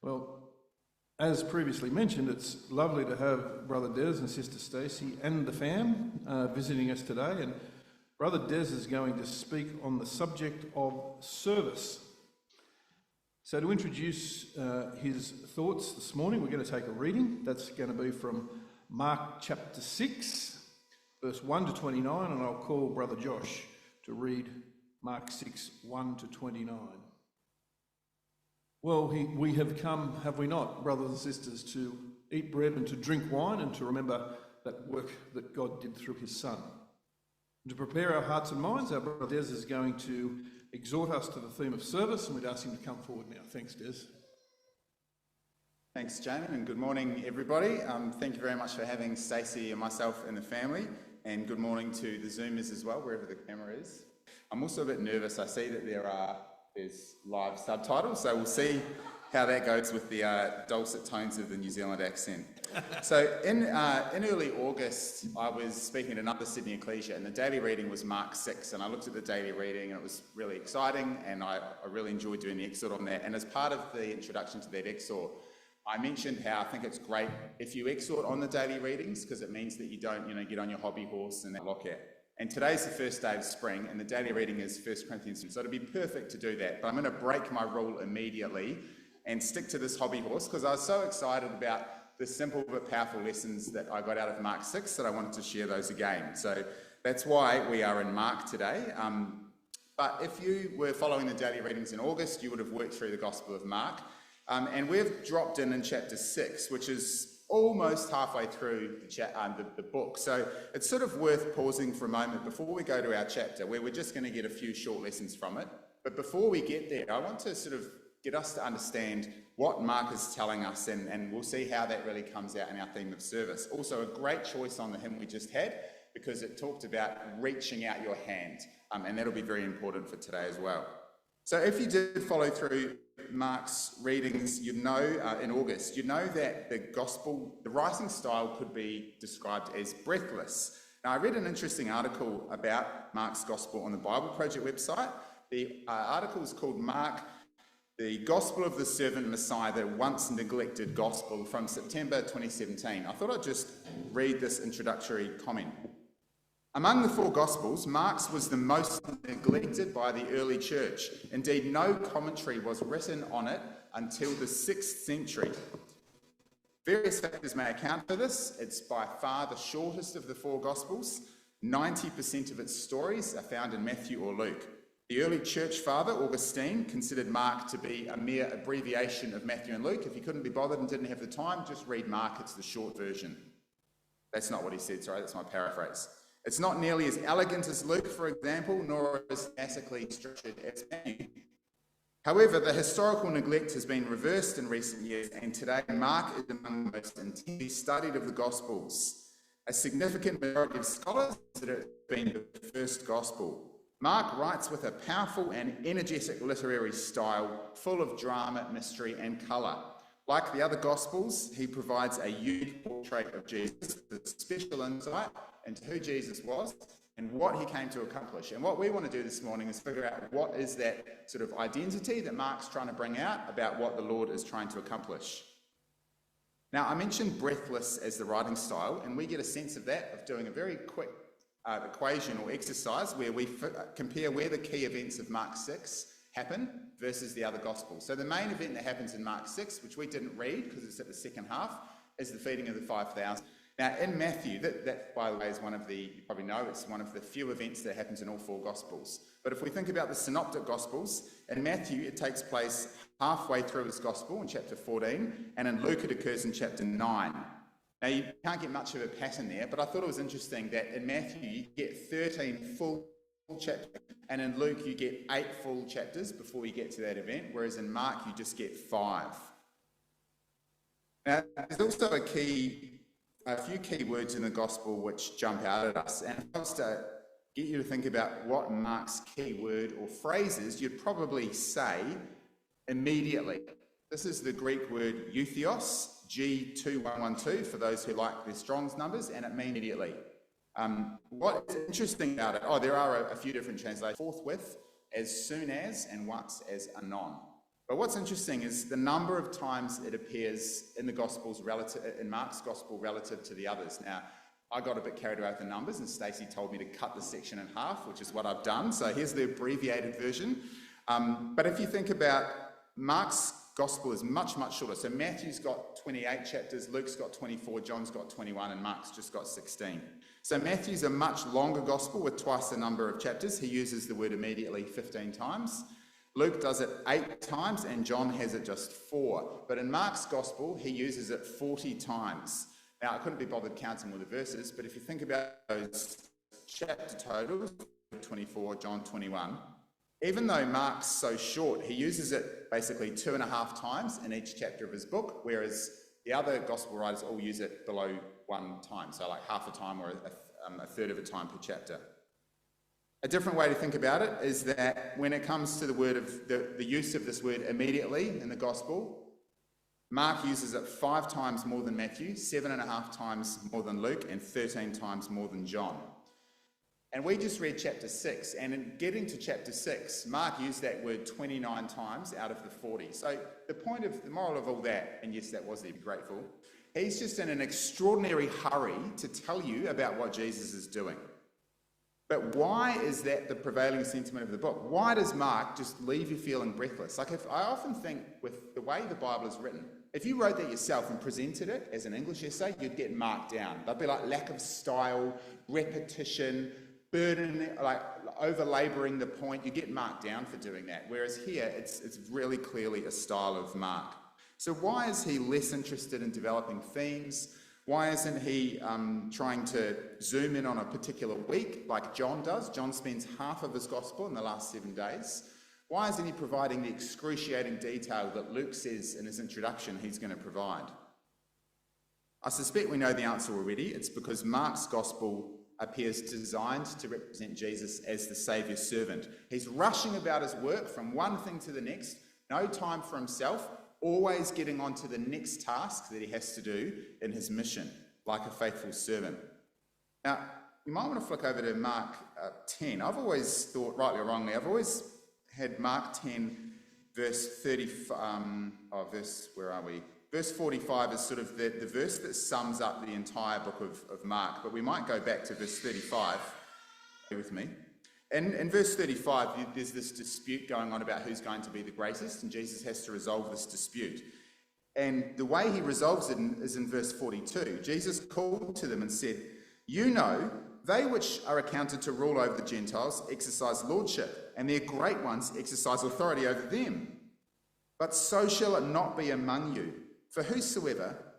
Well, as previously mentioned, it's lovely to have Brother Des and Sister Stacey and the fam visiting us today. And Brother Des is going to speak on the subject of service. So to introduce his thoughts this morning, we're going to take a reading. That's going to be from Mark chapter 6, verse 1 to 29, and I'll call Brother Josh to read Mark 6, 1 to 29. Well, we have come, have we not, brothers and sisters, to eat bread and to drink wine and to remember that work that God did through his Son. And to prepare our hearts and minds, our brother Des is going to exhort us to the theme of service, and we'd ask him to come forward now. Thanks, Des. Thanks, Jamin, and good morning, everybody. Thank you very much for having Stacey and myself and the family, and good morning to the Zoomers as well, wherever the camera is. I'm also a bit nervous. I see that there's live subtitles, so we'll see how that goes with the dulcet tones of the New Zealand accent. So in early August, I was speaking at another Sydney Ecclesia, and the daily reading was Mark 6, and I looked at the daily reading, and it was really exciting, and I really enjoyed doing the exhort on that. And as part of the introduction to that exhort, I mentioned how I think it's great if you exhort on the daily readings, because it means that you don't, get on your hobby horse and lock it. And today's the first day of spring, and the daily reading is 1 Corinthians. So it'd be perfect to do that. But I'm going to break my rule immediately and stick to this hobby horse, because I was so excited about the simple but powerful lessons that I got out of Mark 6 that I wanted to share those again. So that's why we are in Mark today. But if you were following the daily readings in August, you would have worked through the Gospel of Mark. And we've dropped in chapter 6, which is almost halfway through the book. So it's sort of worth pausing for a moment before we go to our chapter, where we're just going to get a few short lessons from it. But before we get there, I want to sort of get us to understand what Mark is telling us, and we'll see how that really comes out in our theme of service. Also, a great choice on the hymn we just had, because it talked about reaching out your hand, and that'll be very important for today as well. So if you did follow through Mark's readings, in August, that the writing style could be described as breathless. Now, I read an interesting article about Mark's Gospel on the Bible Project website. The article is called Mark, the Gospel of the Servant Messiah, the once neglected Gospel, from September 2017. I thought I'd just read this introductory comment. Among the four Gospels, Mark's was the most neglected by the early church. Indeed, no commentary was written on it until the 6th century. Various factors may account for this. It's by far the shortest of the four Gospels. 90% of its stories are found in Matthew or Luke. The early church father, Augustine, considered Mark to be a mere abbreviation of Matthew and Luke. If you couldn't be bothered and didn't have the time, just read Mark, it's the short version. That's not what he said, sorry, that's my paraphrase. It's not nearly as elegant as Luke, for example, nor as classically structured as Matthew. However, the historical neglect has been reversed in recent years, and today Mark is among the most intensely studied of the Gospels. A significant majority of scholars consider it being the first Gospel. Mark writes with a powerful and energetic literary style, full of drama, mystery, and colour. Like the other Gospels, he provides a unique portrait of Jesus with special insight into who Jesus was and what he came to accomplish. And what we want to do this morning is figure out what is that sort of identity that Mark's trying to bring out about what the Lord is trying to accomplish. Now, I mentioned breathless as the writing style, and we get a sense of that of doing a very quick equation or exercise where we compare where the key events of Mark 6 happen versus the other Gospels. So the main event that happens in Mark 6, which we didn't read because it's at the second half, is the feeding of the 5,000. Now in Matthew, that by the way is you probably know, it's one of the few events that happens in all four Gospels. But if we think about the synoptic Gospels, in Matthew it takes place halfway through his Gospel in chapter 14, and in Luke it occurs in chapter 9. Now, you can't get much of a pattern there, but I thought it was interesting that in Matthew you get 13 full chapters, and in Luke you get 8 full chapters before you get to that event, whereas in Mark you just get 5. Now, there's also a few key words in the Gospel which jump out at us, and if I was to get you to think about what Mark's key word or phrase is, you'd probably say immediately. This is the Greek word euthios, G2112 for those who like their Strong's numbers, and it means immediately. What is interesting about it, there are a few different translations. Forthwith, as soon as, and once as anon. But what's interesting is the number of times it appears in the Gospels in Mark's Gospel relative to the others. Now, I got a bit carried away with the numbers, and Stacey told me to cut the section in half, which is what I've done. So here's the abbreviated version. But if you think about Mark's Gospel is much, much shorter. So Matthew's got 28 chapters, Luke's got 24, John's got 21, and Mark's just got 16. So Matthew's a much longer Gospel with twice the number of chapters. He uses the word immediately 15 times. Luke does it 8 times, and John has it just 4. But in Mark's Gospel, he uses it 40 times. Now, I couldn't be bothered counting all the verses, but if you think about those chapter totals, 24, John 21, even though Mark's so short, he uses it basically 2.5 times in each chapter of his book, whereas the other Gospel writers all use it below 1 time, so like half a time or a third of a time per chapter. A different way to think about it is that when it comes to the word of the use of this word immediately in the Gospel, Mark uses it 5 times more than Matthew, 7.5 times more than Luke, and 13 times more than John. And we just read chapter 6, and in getting to chapter 6, Mark used that word 29 times out of the 40. So the moral of all that, and yes, that was to be grateful, he's just in an extraordinary hurry to tell you about what Jesus is doing. But why is that the prevailing sentiment of the book? Why does Mark just leave you feeling breathless? I often think with the way the Bible is written, if you wrote that yourself and presented it as an English essay, you'd get marked down. There'd be like lack of style, repetition, burden, like over-labouring the point. You get marked down for doing that. Whereas here, it's really clearly a style of Mark. So why is he less interested in developing themes? Why isn't he trying to zoom in on a particular week like John does? John spends half of his gospel in the last 7 days. Why isn't he providing the excruciating detail that Luke says in his introduction he's going to provide? I suspect we know the answer already. It's because Mark's gospel appears designed to represent Jesus as the Saviour's servant. He's rushing about his work from one thing to the next, no time for himself, always getting on to the next task that he has to do in his mission, like a faithful servant. Now, you might want to flick over to Mark 10. I've always thought, rightly or wrongly, I've always had Mark 10, verse 45 is sort of the verse that sums up the entire book of Mark. But we might go back to verse 35. Stay with me. In verse 35, there's this dispute going on about who's going to be the greatest, and Jesus has to resolve this dispute. And the way he resolves it is in verse 42. Jesus called to them and said, "You know, they which are accounted to rule over the Gentiles exercise lordship, and their great ones exercise authority over them. But so shall it not be among you. For whosoever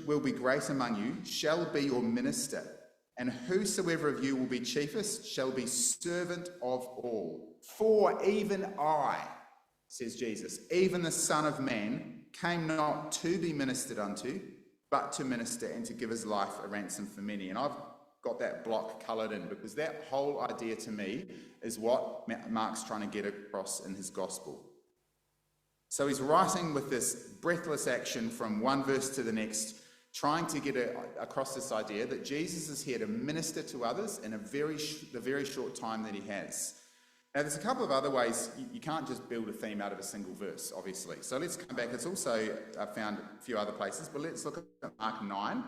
will be great among you shall be your minister, and whosoever of you will be chiefest shall be servant of all. For even I," says Jesus, "even the Son of Man came not to be ministered unto, but to minister and to give his life a ransom for many." And I've got that block coloured in because that whole idea to me is what Mark's trying to get across in his gospel. So he's writing with this breathless action from one verse to the next, trying to get across this idea that Jesus is here to minister to others in the very short time that he has. Now, there's a couple of other ways. You can't just build a theme out of a single verse, obviously. So let's come back. It's also found a few other places, but let's look at Mark 9.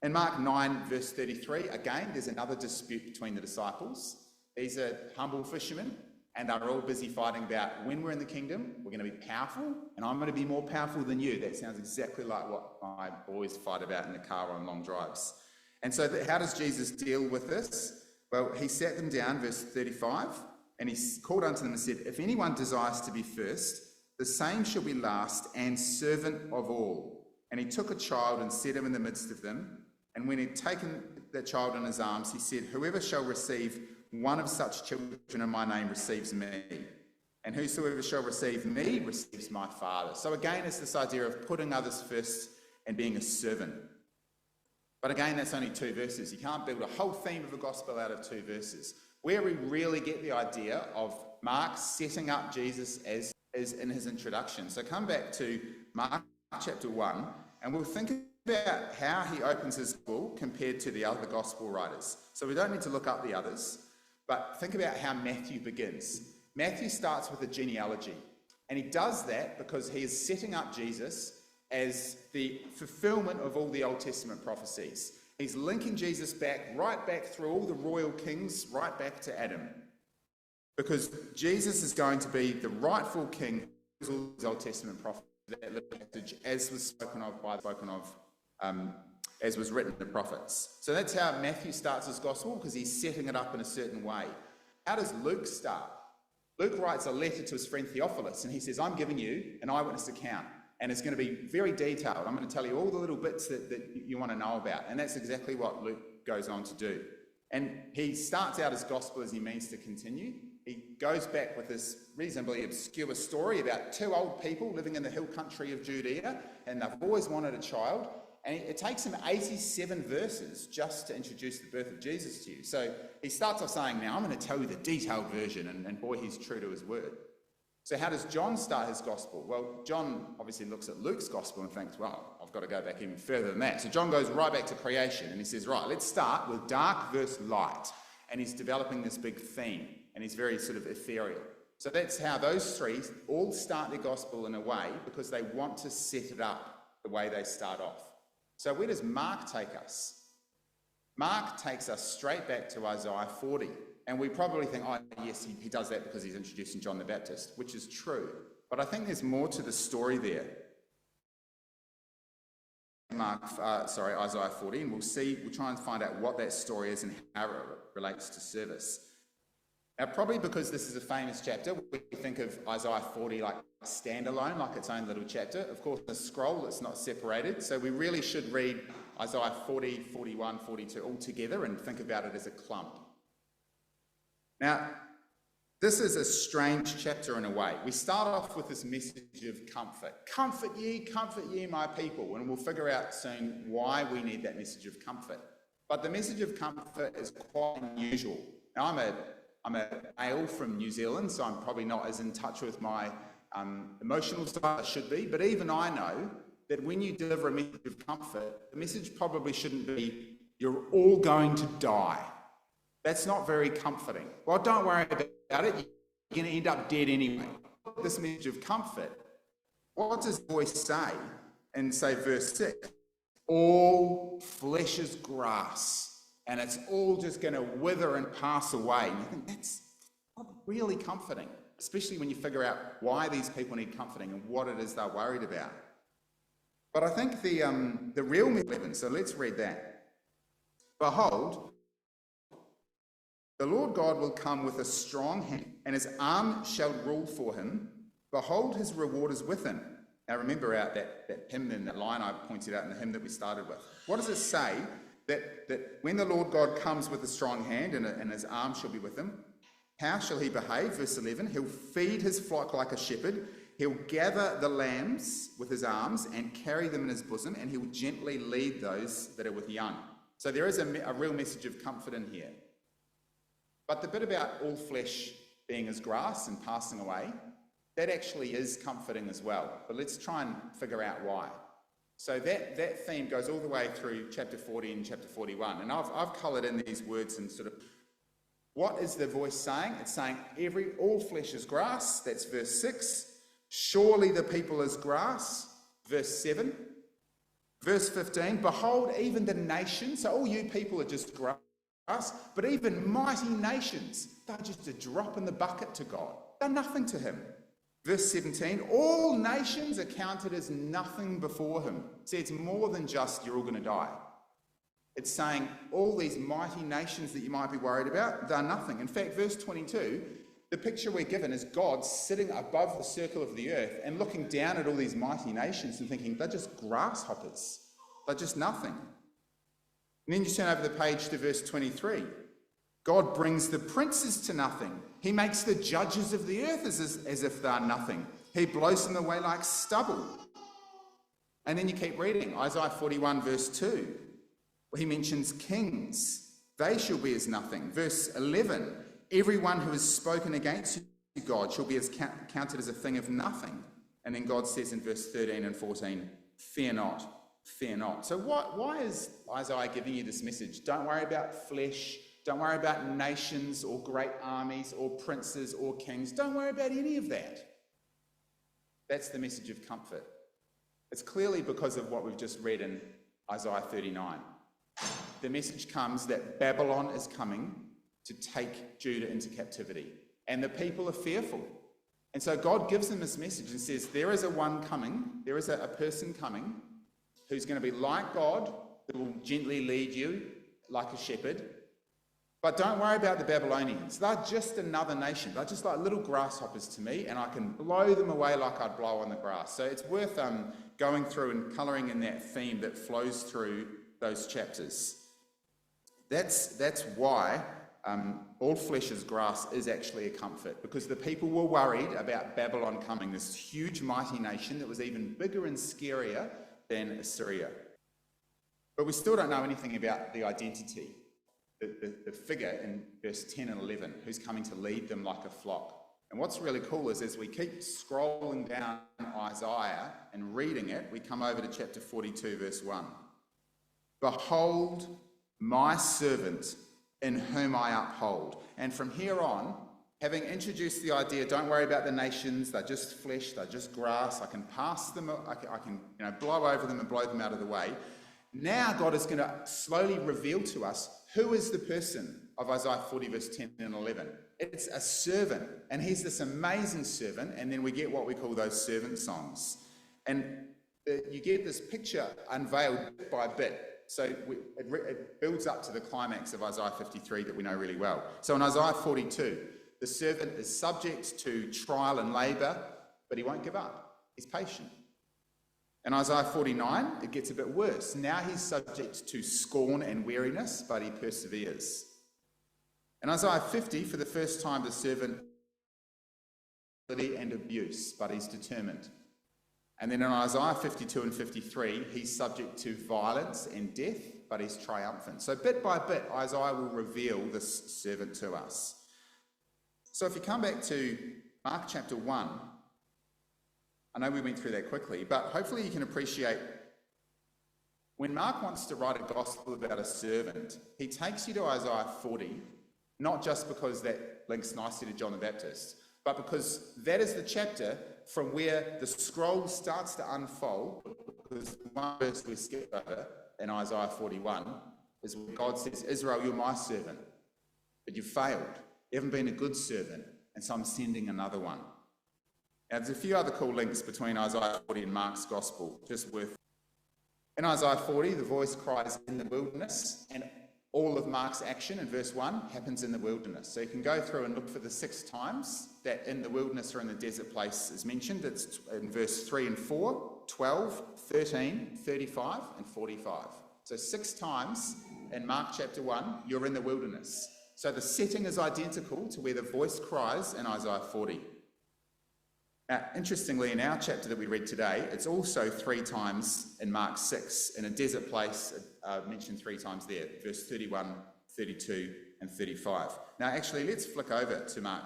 In Mark 9, verse 33, again, there's another dispute between the disciples. These are humble fishermen, and they're all busy fighting about when we're in the kingdom, we're going to be powerful, and I'm going to be more powerful than you. That sounds exactly like what my boys fight about in the car on long drives. And so how does Jesus deal with this? Well, he sat them down, verse 35, and he called unto them and said, "If anyone desires to be first, the same shall be last and servant of all." And he took a child and set him in the midst of them. And when he'd taken that child in his arms, he said, "Whoever shall receive one of such children in my name receives me. And whosoever shall receive me receives my Father." So again, it's this idea of putting others first and being a servant. But again, that's only 2 verses. You can't build a whole theme of a gospel out of 2 verses. Where we really get the idea of Mark setting up Jesus as in his introduction. So come back to Mark chapter 1, and we'll think about how he opens his book compared to the other gospel writers. So we don't need to look up the others, but think about how Matthew begins. Matthew starts with a genealogy. And he does that because he is setting up Jesus as the fulfillment of all the Old Testament prophecies. He's linking Jesus right back through all the royal kings, right back to Adam. Because Jesus is going to be the rightful king of all these Old Testament prophecies, as was as was written in the prophets. So that's how Matthew starts his gospel, because he's setting it up in a certain way. How does Luke start? Luke writes a letter to his friend Theophilus, and he says, I'm giving you an eyewitness account, and it's going to be very detailed. I'm going to tell you all the little bits that you want to know about, and that's exactly what Luke goes on to do. And he starts out his gospel as he means to continue. He goes back with this reasonably obscure story about two old people living in the hill country of Judea, and they've always wanted a child. And it takes him 87 verses just to introduce the birth of Jesus to you. So he starts off saying, now I'm going to tell you the detailed version, and boy, he's true to his word. So how does John start his gospel? Well, John obviously looks at Luke's gospel and thinks, well, I've got to go back even further than that. So John goes right back to creation, and he says, right, let's start with dark versus light. And he's developing this big theme, and he's very sort of ethereal. So that's how those three all start their gospel in a way, because they want to set it up the way they start off. So where does Mark take us? Mark takes us straight back to Isaiah 40. And we probably think, oh, yes, he does that because he's introducing John the Baptist, which is true. But I think there's more to the story there. Isaiah 40, and we'll try and find out what that story is and how it relates to service. Now, probably because this is a famous chapter, we think of Isaiah 40 like standalone, like its own little chapter. Of course, in the scroll, it's not separated. So we really should read Isaiah 40, 41, 42 all together and think about it as a clump. Now, this is a strange chapter in a way. We start off with this message of comfort. Comfort ye, my people. And we'll figure out soon why we need that message of comfort. But the message of comfort is quite unusual. Now, I'm a male from New Zealand, so I'm probably not as in touch with my emotional side as I should be. But even I know that when you deliver a message of comfort, the message probably shouldn't be, you're all going to die. That's not very comforting. Well, don't worry about it. You're going to end up dead anyway. This message of comfort, what does the voice say in, say, verse 6? All flesh is grass, and it's all just going to wither and pass away. And you think that's not really comforting, especially when you figure out why these people need comforting and what it is they're worried about. But I think the real message, so let's read that. Behold, the Lord God will come with a strong hand, and his arm shall rule for him. Behold, his reward is with him. Now remember out that hymn and that line I pointed out in the hymn that we started with. What does it say? That when the Lord God comes with a strong hand and his arm shall be with him, how shall he behave? Verse 11, he'll feed his flock like a shepherd. He'll gather the lambs with his arms and carry them in his bosom, and he'll gently lead those that are with young. So there is a real message of comfort in here. But the bit about all flesh being as grass and passing away, that actually is comforting as well. But let's try and figure out why. So that theme goes all the way through chapter 40 and chapter 41. And I've coloured in these words and sort of, what is the voice saying? It's saying all flesh is grass, that's verse 6. Surely the people is grass, verse 7. Verse 15, behold, even the nations, so all you people are just grass, but even mighty nations, they're just a drop in the bucket to God. They're nothing to him. Verse 17, all nations are counted as nothing before him. See, it's more than just you're all going to die. It's saying all these mighty nations that you might be worried about, they're nothing. In fact, verse 22, the picture we're given is God sitting above the circle of the earth and looking down at all these mighty nations and thinking, they're just grasshoppers. They're just nothing. And then you turn over the page to verse 23. God brings the princes to nothing. He makes the judges of the earth as if they're nothing. He blows them away like stubble. And then you keep reading, Isaiah 41 verse 2, where he mentions kings. They shall be as nothing. Verse 11, everyone who has spoken against God shall be counted as a thing of nothing. And then God says in verse 13 and 14, fear not, fear not. So why is Isaiah giving you this message? Don't worry about flesh. Don't worry about nations or great armies or princes or kings. Don't worry about any of that. That's the message of comfort. It's clearly because of what we've just read in Isaiah 39. The message comes that Babylon is coming to take Judah into captivity, and the people are fearful. And so God gives them this message and says, there is a one coming, there is a person coming who's going to be like God, who will gently lead you like a shepherd. But don't worry about the Babylonians. They're just another nation. They're just like little grasshoppers to me, and I can blow them away like I'd blow on the grass. So it's worth going through and colouring in that theme that flows through those chapters. That's why all flesh is grass is actually a comfort, because the people were worried about Babylon coming, this huge mighty nation that was even bigger and scarier than Assyria. But we still don't know anything about the identity, the figure in verse 10 and 11, who's coming to lead them like a flock. And what's really cool is as we keep scrolling down Isaiah and reading it, we come over to chapter 42, verse 1. Behold, my servant in whom I uphold. And from here on, having introduced the idea, don't worry about the nations, they're just flesh, they're just grass, I can pass them, I can blow over them and blow them out of the way. Now God is going to slowly reveal to us who is the person of Isaiah 40, verse 10 and 11. It's a servant, and he's this amazing servant, and then we get what we call those servant songs. And you get this picture unveiled bit by bit. So it builds up to the climax of Isaiah 53 that we know really well. So in Isaiah 42, the servant is subject to trial and labour, but he won't give up. He's patient. In Isaiah 49, it gets a bit worse. Now he's subject to scorn and weariness, but he perseveres. In Isaiah 50, for the first time, the servant and abuse, but he's determined. And then in Isaiah 52 and 53, he's subject to violence and death, but he's triumphant. So bit by bit, Isaiah will reveal this servant to us. So if you come back to Mark chapter 1, I know we went through that quickly, but hopefully you can appreciate when Mark wants to write a gospel about a servant, he takes you to Isaiah 40, not just because that links nicely to John the Baptist, but because that is the chapter from where the scroll starts to unfold, because one verse we skipped over in Isaiah 41 is where God says, Israel, you're my servant, but you've failed. You haven't been a good servant, and so I'm sending another one. Now, there's a few other cool links between Isaiah 40 and Mark's Gospel, just worth. In Isaiah 40, the voice cries in the wilderness, and all of Mark's action in verse 1 happens in the wilderness. So you can go through and look for the 6 times that in the wilderness or in the desert place is mentioned. It's in verse 3 and 4, 12, 13, 35, and 45. So 6 times in Mark chapter 1, you're in the wilderness. So the setting is identical to where the voice cries in Isaiah 40. Now, interestingly, in our chapter that we read today, it's also 3 times in Mark 6, in a desert place, mentioned 3 times there, verse 31, 32, and 35. Now, actually, let's flick over to Mark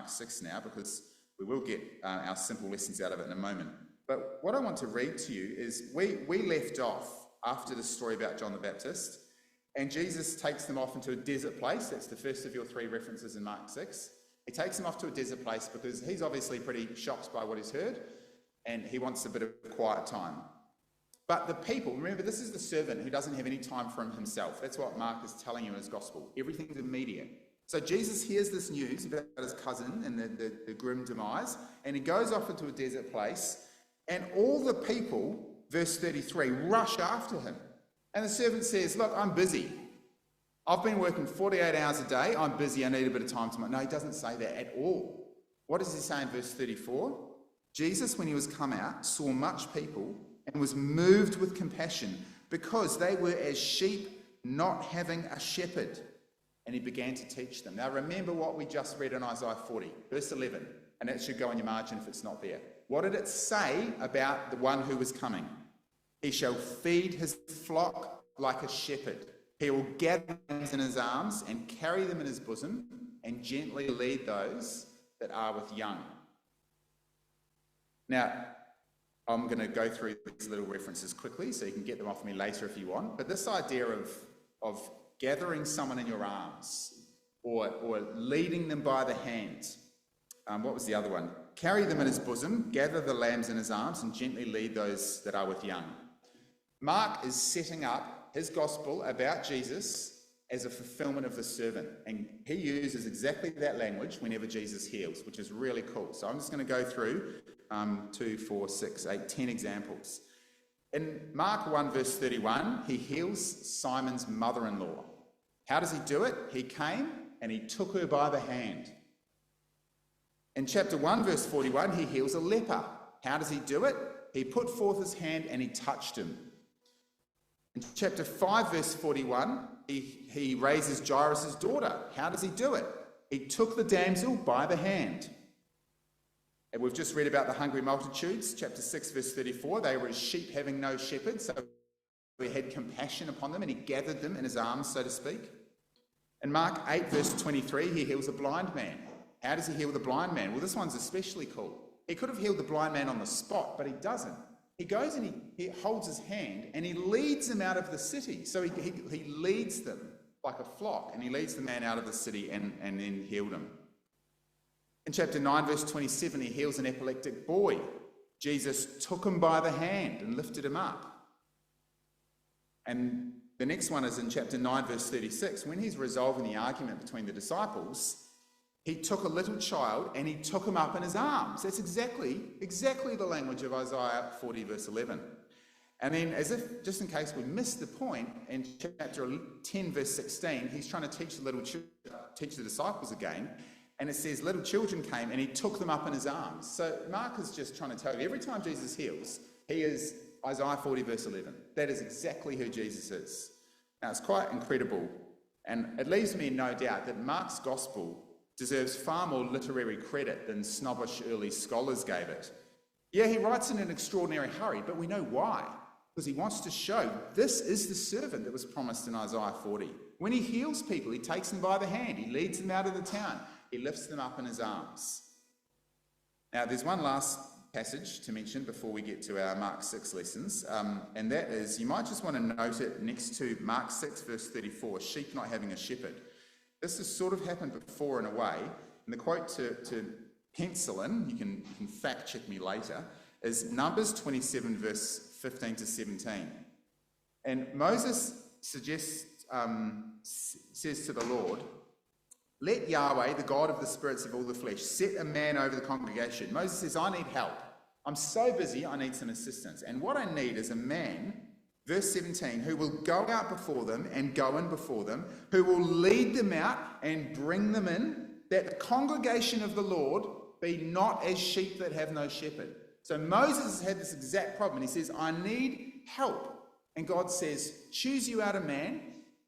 6 now, because we will get our simple lessons out of it in a moment. But what I want to read to you is we left off after the story about John the Baptist, and Jesus takes them off into a desert place. That's the first of your 3 references in Mark 6. He takes him off to a desert place because he's obviously pretty shocked by what he's heard, and he wants a bit of quiet time. But the people, remember, this is the servant who doesn't have any time for himself. That's what Mark is telling you in his gospel. Everything's immediate. So Jesus hears this news about his cousin and the grim demise, and he goes off into a desert place, and all the people, verse 33, rush after him. And the servant says, look, I'm busy. I've been working 48 hours a day. I'm busy. I need a bit of time to... No, he doesn't say that at all. What does he say in verse 34? Jesus, when he was come out, saw much people and was moved with compassion because they were as sheep not having a shepherd. And he began to teach them. Now remember what we just read in Isaiah 40, verse 11. And that should go in your margin if it's not there. What did it say about the one who was coming? He shall feed his flock like a shepherd. He will gather them in his arms and carry them in his bosom and gently lead those that are with young. Now, I'm going to go through these little references quickly so you can get them off me later if you want. But this idea of gathering someone in your arms or leading them by the hand, what was the other one? Carry them in his bosom, gather the lambs in his arms, and gently lead those that are with young. Mark is setting up his gospel about Jesus as a fulfillment of the servant, and he uses exactly that language whenever Jesus heals, which is really cool. So I'm just going to go through 2, 4, 6, 8, 10 examples. In Mark 1 verse 31, he heals Simon's mother-in-law. How does he do it? He came and he took her by the hand. In chapter 1 verse 41, he heals a leper. How does he do it? He put forth his hand and he touched him. In chapter 5 verse 41, he raises Jairus' daughter. How does he do it? He took the damsel by the hand. And we've just read about the hungry multitudes. Chapter 6 verse 34, they were as sheep having no shepherd, so he had compassion upon them and he gathered them in his arms, so to speak. In Mark 8 verse 23, he heals a blind man. How does he heal the blind man? Well, this one's especially cool. He could have healed the blind man on the spot, but he doesn't. He goes and he holds his hand and he leads them out of the city. So he leads them like a flock, and he leads the man out of the city and then healed him. In chapter 9 verse 27, he heals an epileptic boy. Jesus took him by the hand and lifted him up. And the next one is in chapter 9 verse 36. When he's resolving the argument between the disciples, he took a little child and he took him up in his arms. That's exactly the language of Isaiah 40 verse 11. And then, as if just in case we missed the point, in chapter 10 verse 16, he's trying to teach the disciples again. And it says, little children came and he took them up in his arms. So Mark is just trying to tell you, every time Jesus heals, he is Isaiah 40 verse 11. That is exactly who Jesus is. Now, it's quite incredible. And it leaves me in no doubt that Mark's gospel deserves far more literary credit than snobbish early scholars gave it. Yeah, he writes in an extraordinary hurry, but we know why. Because he wants to show this is the servant that was promised in Isaiah 40. When he heals people, he takes them by the hand, he leads them out of the town, he lifts them up in his arms. Now, there's one last passage to mention before we get to our Mark 6 lessons, and that is, you might just want to note it next to Mark 6 verse 34, sheep not having a shepherd. This has sort of happened before in a way, and the quote to pencil in, you can fact check me later, is Numbers 27 verse 15 to 17. And Moses says to the Lord, let Yahweh, the God of the spirits of all the flesh, set a man over the congregation. Moses says, I need help. I'm so busy, I need some assistance. And what I need is a man, verse 17, who will go out before them and go in before them, who will lead them out and bring them in, that the congregation of the Lord be not as sheep that have no shepherd. So Moses has had this exact problem, and he says, I need help. And God says, choose you out a man.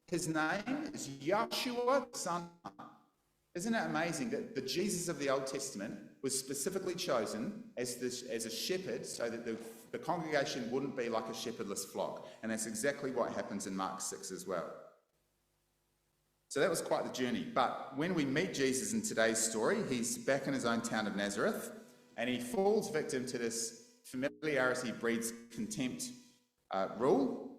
His name is Yahshua, the son of God. Isn't it amazing that the Jesus of the Old Testament was specifically chosen as a shepherd so that the congregation wouldn't be like a shepherdless flock? And that's exactly what happens in Mark 6 as well. So that was quite the journey. But when we meet Jesus in today's story, he's back in his own town of Nazareth, and he falls victim to this familiarity breeds contempt rule.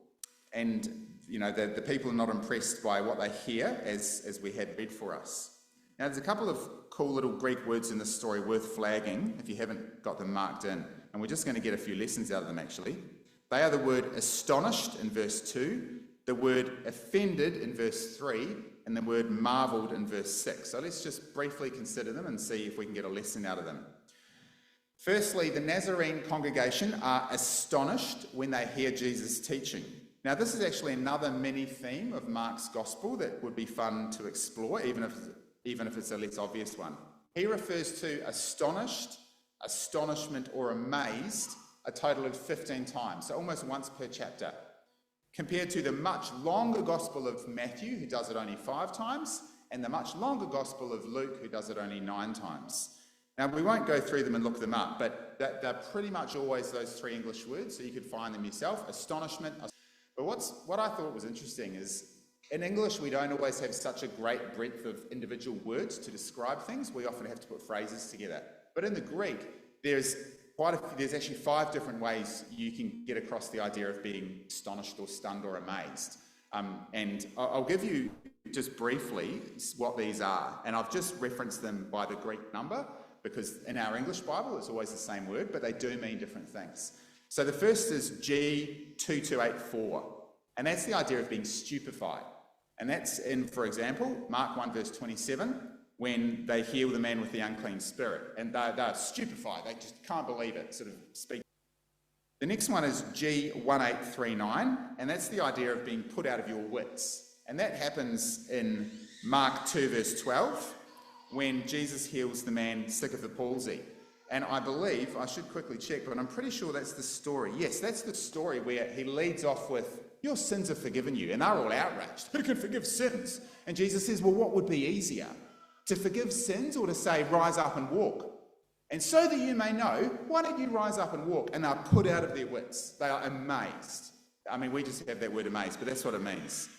And, you know, the people are not impressed by what they hear, as we had read for us. Now, there's a couple of cool little Greek words in this story worth flagging if you haven't got them marked in. And we're just going to get a few lessons out of them, actually. They are the word astonished in verse 2, the word offended in verse 3, and the word marvelled in verse 6. So let's just briefly consider them and see if we can get a lesson out of them. Firstly, the Nazarene congregation are astonished when they hear Jesus teaching. Now, this is actually another mini theme of Mark's gospel that would be fun to explore, even if it's a less obvious one. He refers to astonished, astonishment, or amazed a total of 15 times, so almost once per chapter, compared to the much longer gospel of Matthew, who does it only 5 times, and the much longer gospel of Luke, who does it only 9 times. Now, we won't go through them and look them up, but they're pretty much always those 3 English words, so you could find them yourself, astonishment. But what I thought was interesting is, in English, we don't always have such a great breadth of individual words to describe things. We often have to put phrases together. But in the Greek, there's actually 5 different ways you can get across the idea of being astonished or stunned or amazed. And I'll give you just briefly what these are. And I've just referenced them by the Greek number, because in our English Bible it's always the same word, but they do mean different things. So the first is G2284, and that's the idea of being stupefied. And that's in, for example, Mark 1 verse 27, when they heal the man with the unclean spirit, and they're stupefied, they just can't believe it, sort of speak. The next one is G1839, and that's the idea of being put out of your wits. And that happens in Mark 2 verse 12, when Jesus heals the man sick of the palsy. And I believe, I should quickly check, but I'm pretty sure that's the story. Yes, that's the story where he leads off with, your sins are forgiven you. And they're all outraged. Who can forgive sins? And Jesus says, well, what would be easier? To forgive sins or to say, rise up and walk? And so that you may know, why don't you rise up and walk? And they're put out of their wits. They are amazed. I mean, we just have that word amazed, but that's what it means.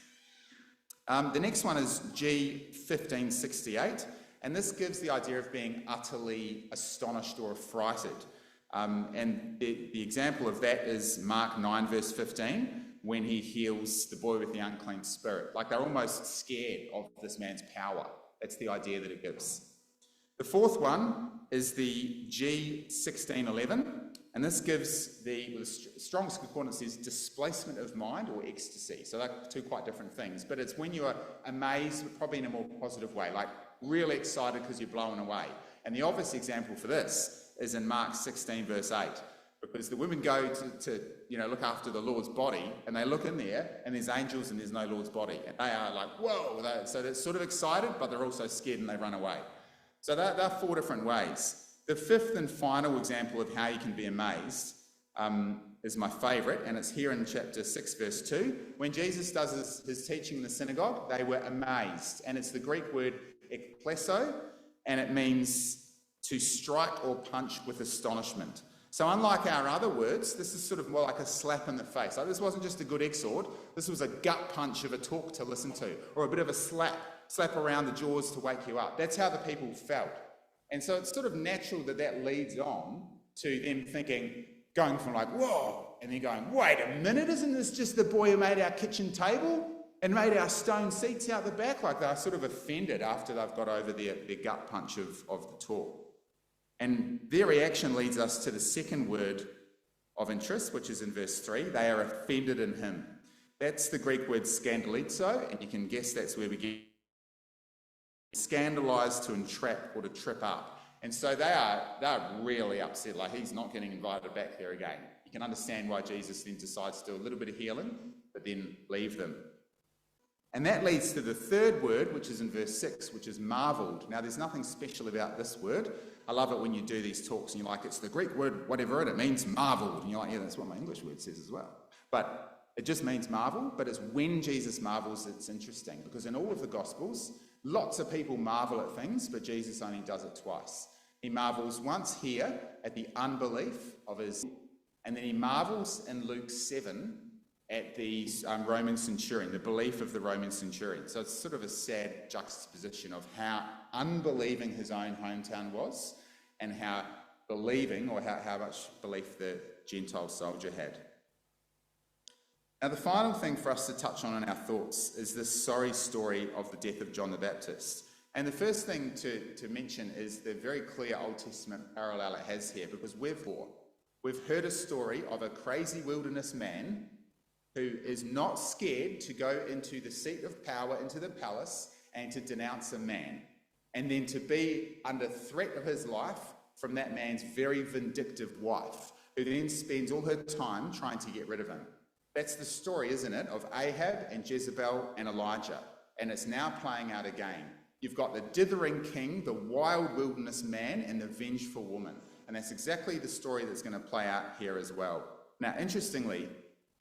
The next one is G1568, and this gives the idea of being utterly astonished or affrighted. And the example of that is Mark 9 verse 15, when he heals the boy with the unclean spirit. Like they're almost scared of this man's power. That's the idea that it gives. The fourth one is the G1611, and this gives the strongest concordance says displacement of mind or ecstasy. So they're two quite different things, but it's when you are amazed, but probably in a more positive way, like really excited because you're blown away. And the obvious example for this is in Mark 16 verse 8, because the women go to look after the Lord's body, and they look in there and there's angels and there's no Lord's body, and they are like, whoa. So they're sort of excited, but they're also scared and they run away. So there are four different ways. The fifth and final example of how you can be amazed is my favourite, and it's here in chapter 6 verse 2. When Jesus does his teaching in the synagogue, they were amazed, and it's the Greek word ekpleso, and it means to strike or punch with astonishment. So unlike our other words, this is sort of more like a slap in the face. Like this wasn't just a good exhort, this was a gut punch of a talk to listen to, or a bit of a slap around the jaws to wake you up. That's how the people felt. And so it's sort of natural that leads on to them thinking, going from like, whoa, and then going, wait a minute, isn't this just the boy who made our kitchen table and made our stone seats out the back? Like they're sort of offended after they've got over their gut punch of the talk. And their reaction leads us to the second word of interest, which is in verse 3. They are offended in him. That's the Greek word scandalizo, and you can guess that's where we get scandalised, to entrap or to trip up. And so they're really upset, like he's not getting invited back there again. You can understand why Jesus then decides to do a little bit of healing, but then leave them. And that leads to the third word, which is in verse 6, which is marvelled. Now, there's nothing special about this word. I love it when you do these talks and you're like, it's the Greek word, whatever, and it means marvelled. And you're like, yeah, that's what my English word says as well. But it just means marvel, but it's when Jesus marvels it's interesting, because in all of the Gospels, lots of people marvel at things, but Jesus only does it twice. He marvels once here at the unbelief of his, and then he marvels in Luke 7 at the Roman centurion, the belief of the Roman centurion. So it's sort of a sad juxtaposition of how unbelieving his own hometown was and how believing, or how much belief the Gentile soldier had. Now, the final thing for us to touch on in our thoughts is this sorry story of the death of John the Baptist. And the first thing to mention is the very clear Old Testament parallel it has here, because we've heard a story of a crazy wilderness man who is not scared to go into the seat of power, into the palace, and to denounce a man, and then to be under threat of his life from that man's very vindictive wife, who then spends all her time trying to get rid of him. That's the story, isn't it, of Ahab and Jezebel and Elijah, and it's now playing out again. You've got the dithering king, the wild wilderness man, and the vengeful woman, and that's exactly the story that's going to play out here as well. Now, interestingly,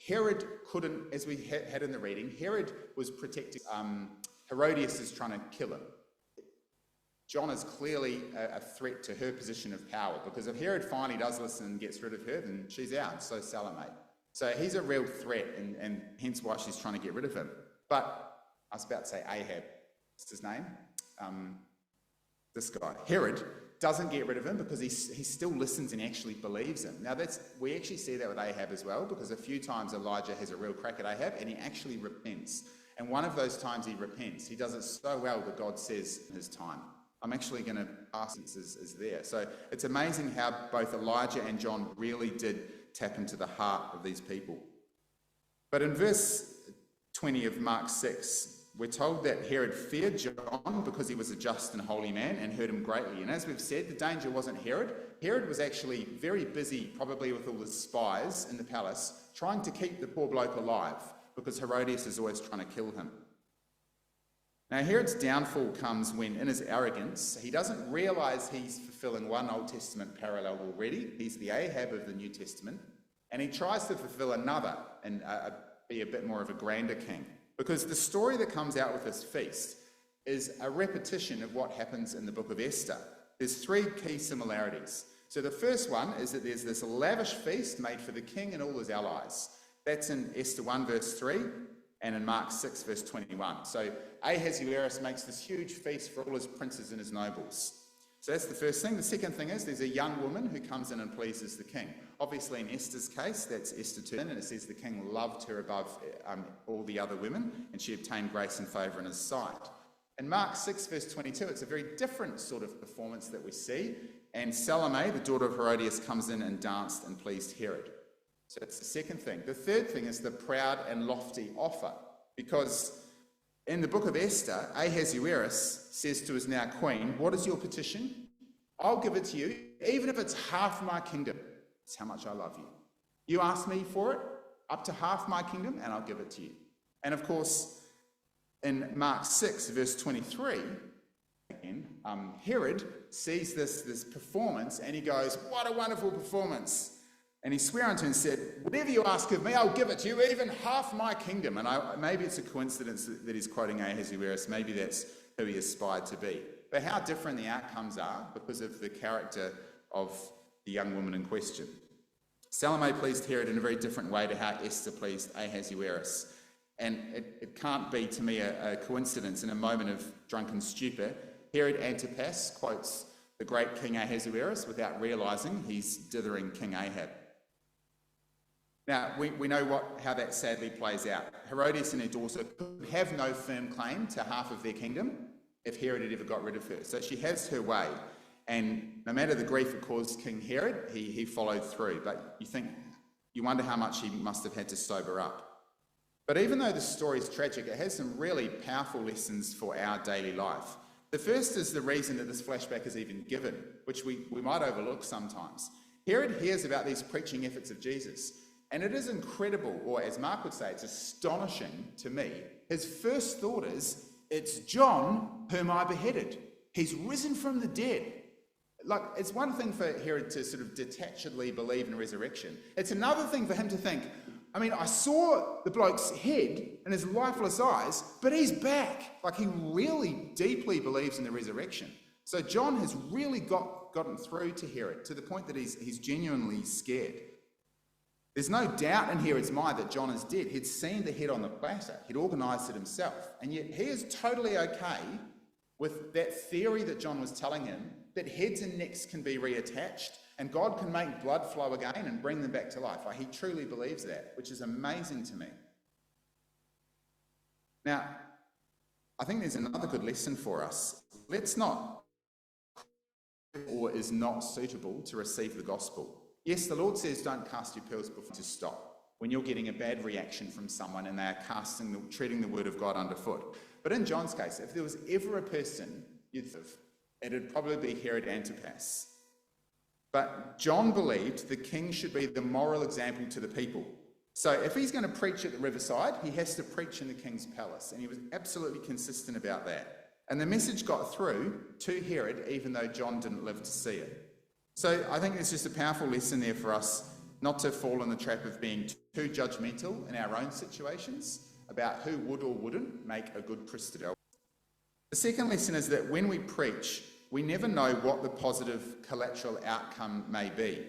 Herod couldn't, as we had in the reading, Herod was protecting, Herodias is trying to kill him. John is clearly a threat to her position of power, because if Herod finally does listen and gets rid of her, then she's out, so Salome. So he's a real threat, and hence why she's trying to get rid of him. But I was about to say Ahab, what's his name? This guy, Herod, doesn't get rid of him because he still listens and actually believes him. Now we actually see that with Ahab as well, because a few times Elijah has a real crack at Ahab and he actually repents. And one of those times he repents, he does it so well that God says in his time. I'm actually going to ask is there. So it's amazing how both Elijah and John really did tap into the heart of these people. But in verse 20 of Mark 6, we're told that Herod feared John because he was a just and holy man and heard him greatly. And as we've said, the danger wasn't Herod. Herod was actually very busy, probably with all the spies in the palace, trying to keep the poor bloke alive because Herodias is always trying to kill him. Now, Herod's downfall comes when, in his arrogance, he doesn't realise he's fulfilling one Old Testament parallel already. He's the Ahab of the New Testament. And he tries to fulfill another and be a bit more of a grander king. Because the story that comes out with this feast is a repetition of what happens in the book of Esther. There's three key similarities. So the first one is that there's this lavish feast made for the king and all his allies. That's in Esther 1 verse 3 and in Mark 6 verse 21. So Ahasuerus makes this huge feast for all his princes and his nobles. So that's the first thing. The second thing is there's a young woman who comes in and pleases the king. Obviously in Esther's case, that's Esther 2, and it says the king loved her above all the other women, and she obtained grace and favour in his sight. In Mark 6 verse 22, it's a very different sort of performance that we see, and Salome, the daughter of Herodias, comes in and danced and pleased Herod. So that's the second thing. The third thing is the proud and lofty offer, because in the book of Esther, Ahasuerus says to his now queen, "What is your petition? I'll give it to you, even if it's half my kingdom. It's how much I love you. You ask me for it, up to half my kingdom, and I'll give it to you." And of course, in Mark 6, verse 23, Herod sees this performance, and he goes, "What a wonderful performance." And he swore unto him and said, "Whatever you ask of me, I'll give it to you, even half my kingdom." And maybe it's a coincidence that he's quoting Ahasuerus. Maybe that's who he aspired to be. But how different the outcomes are because of the character of the young woman in question. Salome pleased Herod in a very different way to how Esther pleased Ahasuerus. And it can't be, to me, a coincidence. In a moment of drunken stupor, Herod Antipas quotes the great King Ahasuerus without realising he's dithering King Ahab. Now, we know how that sadly plays out. Herodias and her daughter could have no firm claim to half of their kingdom if Herod had ever got rid of her. So she has her way. And no matter the grief it caused King Herod, he followed through. But you wonder how much he must have had to sober up. But even though the story is tragic, it has some really powerful lessons for our daily life. The first is the reason that this flashback is even given, which we might overlook sometimes. Herod hears about these preaching efforts of Jesus, and it is incredible, or as Mark would say, it's astonishing to me. His first thought is, it's John whom I beheaded. He's risen from the dead. Like, it's one thing for Herod to sort of detachedly believe in resurrection. It's another thing for him to think, I saw the bloke's head and his lifeless eyes, but he's back. Like, he really deeply believes in the resurrection. So John has really gotten through to Herod to the point that he's genuinely scared. There's no doubt in Herod's mind that John is dead. He'd seen the head on the platter. He'd organised it himself. And yet he is totally okay with that theory that John was telling him, that heads and necks can be reattached and God can make blood flow again and bring them back to life. Like, he truly believes that, which is amazing to me. Now, I think there's another good lesson for us. Let's not, or is not suitable to receive the gospel. Yes, the Lord says don't cast your pearls before to stop when you're getting a bad reaction from someone and they are treading the word of God underfoot. But in John's case, if there was ever a person it'd probably be Herod Antipas. But John believed the king should be the moral example to the people. So if he's going to preach at the riverside, he has to preach in the king's palace. And he was absolutely consistent about that. And the message got through to Herod, even though John didn't live to see it. So I think there's just a powerful lesson there for us not to fall in the trap of being too judgmental in our own situations about who would or wouldn't make a good Christian. The second lesson is that when we preach, we never know what the positive collateral outcome may be.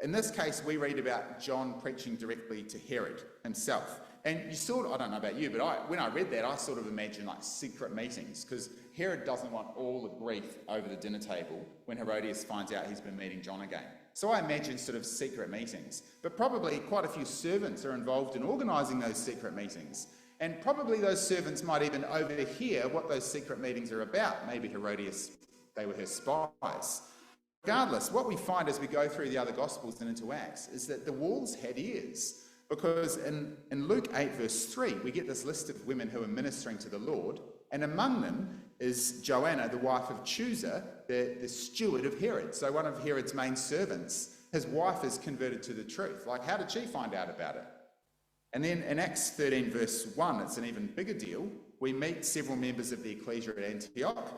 In this case, we read about John preaching directly to Herod himself. And I don't know about you, but when I read that, I sort of imagined like secret meetings, because Herod doesn't want all the grief over the dinner table when Herodias finds out he's been meeting John again. So I imagine sort of secret meetings, but probably quite a few servants are involved in organising those secret meetings. And probably those servants might even overhear what those secret meetings are about. Maybe Herodias they were her spies. Regardless, what we find as we go through the other Gospels and into Acts is that the walls had ears, because in Luke 8 verse 3, we get this list of women who are ministering to the Lord, and among them is Joanna, the wife of Chusa, the steward of Herod. So one of Herod's main servants, his wife is converted to the truth. Like, how did she find out about it? And then in Acts 13 verse 1, it's an even bigger deal. We meet several members of the ecclesia at Antioch,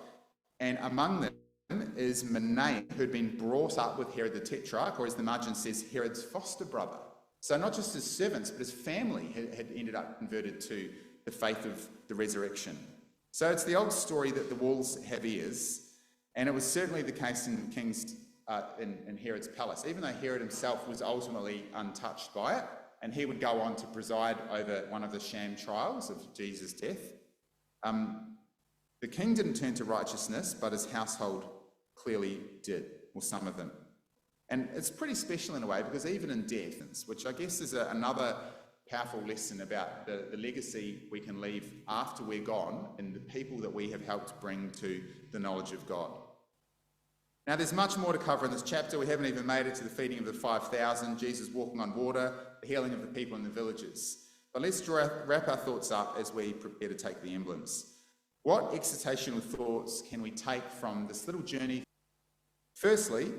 and among them is Manaen, who'd been brought up with Herod the Tetrarch, or as the margin says, Herod's foster brother. So not just his servants, but his family had ended up converted to the faith of the resurrection. So it's the old story that the walls have ears, and it was certainly the case in in Herod's palace, even though Herod himself was ultimately untouched by it, and he would go on to preside over one of the sham trials of Jesus' death. The king didn't turn to righteousness, but his household clearly did, or some of them. And it's pretty special in a way, because even in death, which I guess is another powerful lesson about the legacy we can leave after we're gone and the people that we have helped bring to the knowledge of God. Now, there's much more to cover in this chapter. We haven't even made it to the feeding of the 5,000, Jesus walking on water, the healing of the people in the villages. But let's wrap our thoughts up as we prepare to take the emblems. What exhortational thoughts can we take from this little journey? Firstly,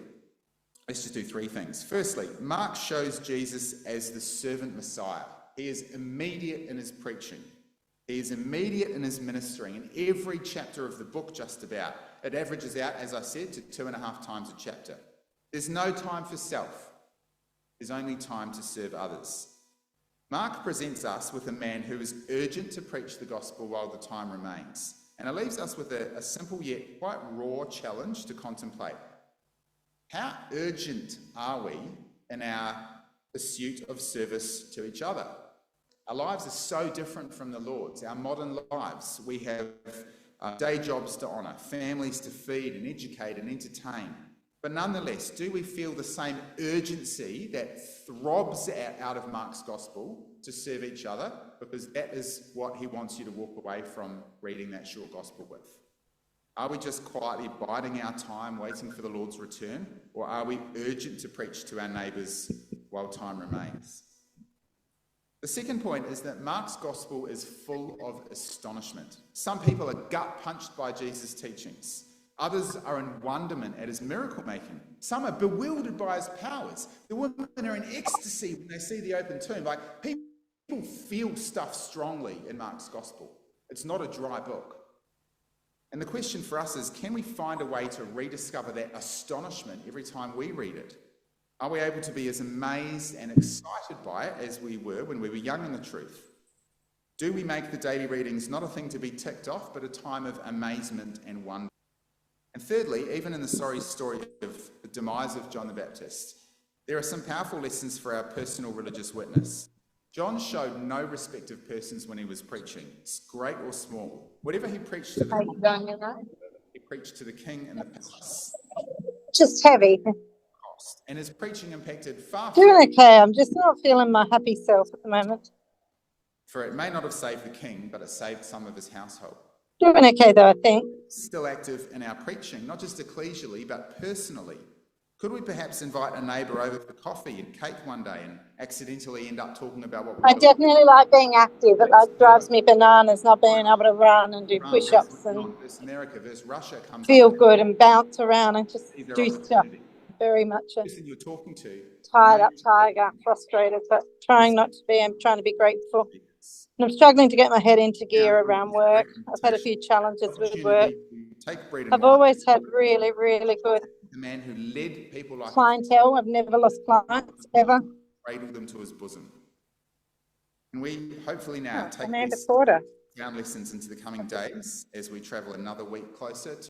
let's just do three things. Firstly, Mark shows Jesus as the servant Messiah. He is immediate in his preaching. He is immediate in his ministry. In every chapter of the book, just about, it averages out, as I said, to 2.5 times a chapter. There's no time for self. There's only time to serve others. Mark presents us with a man who is urgent to preach the gospel while the time remains. And it leaves us with a simple yet quite raw challenge to contemplate. How urgent are we in our pursuit of service to each other? Our lives are so different from the Lord's, our modern lives. We have day jobs to honour, families to feed and educate and entertain. But nonetheless, do we feel the same urgency that throbs out of Mark's gospel to serve each other? Because that is what he wants you to walk away from reading that short gospel with. Are we just quietly biding our time, waiting for the Lord's return? Or are we urgent to preach to our neighbours while time remains? The second point is that Mark's gospel is full of astonishment. Some people are gut-punched by Jesus' teachings. Others are in wonderment at his miracle-making. Some are bewildered by his powers. The women are in ecstasy when they see the open tomb. Like, people feel stuff strongly in Mark's gospel. It's not a dry book. And the question for us is, can we find a way to rediscover that astonishment every time we read it? Are we able to be as amazed and excited by it as we were when we were young in the truth? Do we make the daily readings not a thing to be ticked off, but a time of amazement and wonder? And thirdly, even in the sorry story of the demise of John the Baptist, there are some powerful lessons for our personal religious witness. John showed no respect of persons when he was preaching, great or small. Whatever he preached to he preached to the king and the palace. Just heavy. And his preaching impacted far Doing okay. I'm just not feeling my happy self at the moment. For it may not have saved the king, but it saved some of his household. Doing okay though, I think. Still active in our preaching, not just ecclesially, but personally. Could we perhaps invite a neighbour over for coffee and cake one day and accidentally end up talking about what I definitely like being active. It like drives me bananas not being able to run and do push-ups and America versus Russia comes feel good and bounce around and just do stuff. Very much a person you're talking to, tired up tiger, frustrated, but trying not to be. I'm trying to be grateful. And I'm struggling to get my head into gear around work. I've had a few challenges with work. I've always had really, really good the man who led people like clientele. I've never lost clients ever. Cradled them to his bosom. And we hopefully now take Amanda these Porter. ground lessons into the coming days as we travel another week closer to